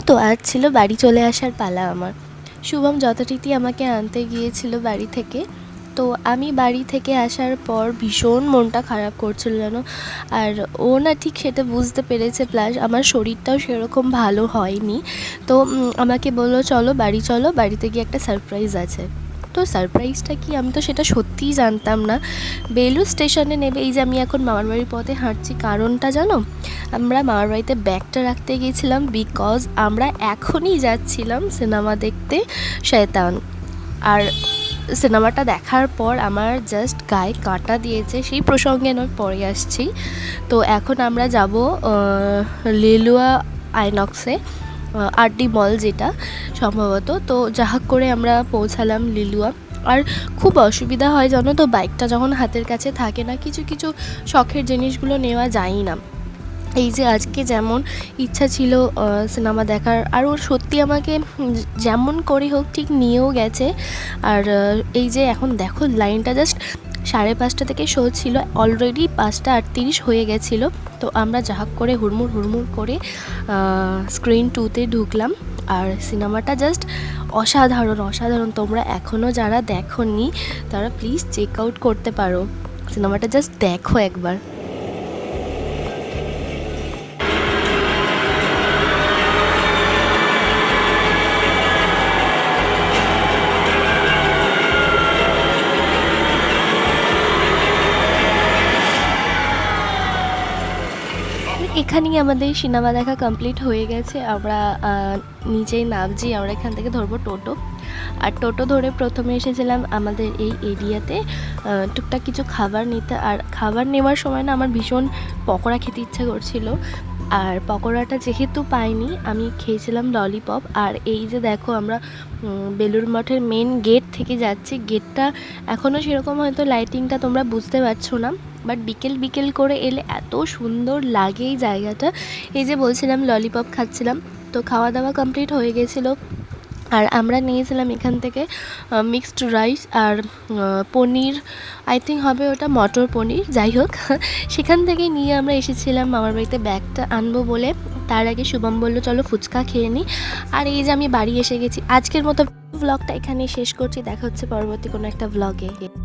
তো আজ ছিল বাড়ি চলে আসার পালা আমার। শুভম যথারীতি আমাকে আনতে গিয়েছিল বাড়ি থেকে। তো আমি বাড়ি থেকে আসার পর ভীষণ মনটা খারাপ করছিল জানো। আর ও না ঠিক সেটা বুঝতে পেরেছে, প্লাস আমার শরীরটাও সেরকম ভালো হয়নি। তো আমাকে বললো চলো বাড়িতে গিয়ে একটা সারপ্রাইজ আছে। তো সারপ্রাইজটা কি, আমি তো সেটা সত্যিই জানতাম না। বেলুড় স্টেশনে নেবে, এই যে আমি এখন মামার বাড়ির পথে হাঁটছি, কারণটা জানো? আমরা মামার বাড়িতে ব্যাগটা রাখতে গিয়েছিলাম বিকজ আমরা এখনই যাচ্ছিলাম সিনেমা দেখতে শয়তান। আর সিনেমাটা দেখার পর আমার জাস্ট গায়ে কাঁটা দিয়েছে, সেই প্রসঙ্গে নয় পরে আসছি। তো এখন আমরা যাব লিলুয়া আইনক্সে, আরডি মল যেটা সম্ভবত। তো যাহা করে আমরা পৌঁছালাম লিলুয়া। আর খুব অসুবিধা হয় জানো তো, বাইকটা যখন হাতের কাছে থাকে না, কিছু কিছু শখের জিনিসগুলো নেওয়া যায় না। এই যে আজকে যেমন ইচ্ছা ছিল সিনেমা দেখার, আর ওর সত্যি আমাকে যেমন করে হোক ঠিক নিয়েও গেছে। আর এই যে এখন দেখো লাইনটা জাস্ট 5:30 থেকে শো ছিল, অলরেডি 5:38 হয়ে গেছিলো। তো আমরা যাহা করে হুড়মুড় করে স্ক্রিন 2তে ঢুকলাম। আর সিনেমাটা জাস্ট অসাধারণ। তোমরা এখনও যারা দেখোনি তারা প্লিজ চেক আউট করতে পারো, সিনেমাটা জাস্ট দেখো একবার। এখানেই আমাদের সিনেমা দেখা কমপ্লিট হয়ে গেছে। আমরা নিচেই নামছি, আমরা এখান থেকে ধরবো টোটো। আর টোটো ধরে প্রথমে এসেছিলাম আমাদের এই এরিয়াতে টুকটাক কিছু খাবার নিতে। আর খাবার নেওয়ার সময় না আমার ভীষণ পকোড়া খেতে ইচ্ছা করছিল। আর পকোড়াটা যেহেতু পাইনি, আমি খেয়েছিলাম ললিপপ। আর এই যে দেখো আমরা বেলুড় মঠের মেন গেট থেকে যাচ্ছি। গেটটা এখনও সেরকম হয়তো লাইটিংটা তোমরা বুঝতে পারছো না, বাট বিকেল করে এলে এত সুন্দর লাগে এই জায়গাটা। এই যে বলছিলাম ললিপপ খাচ্ছিলাম, তো খাওয়া দাওয়া কমপ্লিট হয়ে গেছিলো। আর আমরা নিয়েছিলাম এখান থেকে মিক্সড রাইস আর পনির, আই থিঙ্ক হবে ওটা মটর পনির, যাই হোক। সেখান থেকে নিয়ে আমরা এসেছিলাম মামার বাড়িতে ব্যাগটা আনবো বলে। তার আগে শুভম বললো চলো ফুচকা খেয়ে নিই। আর এই যে আমি বাড়ি এসে গেছি। আজকের মতো ব্লগটা এখানেই শেষ করছি, দেখা হচ্ছে পরবর্তী কোনো একটা ব্লগে।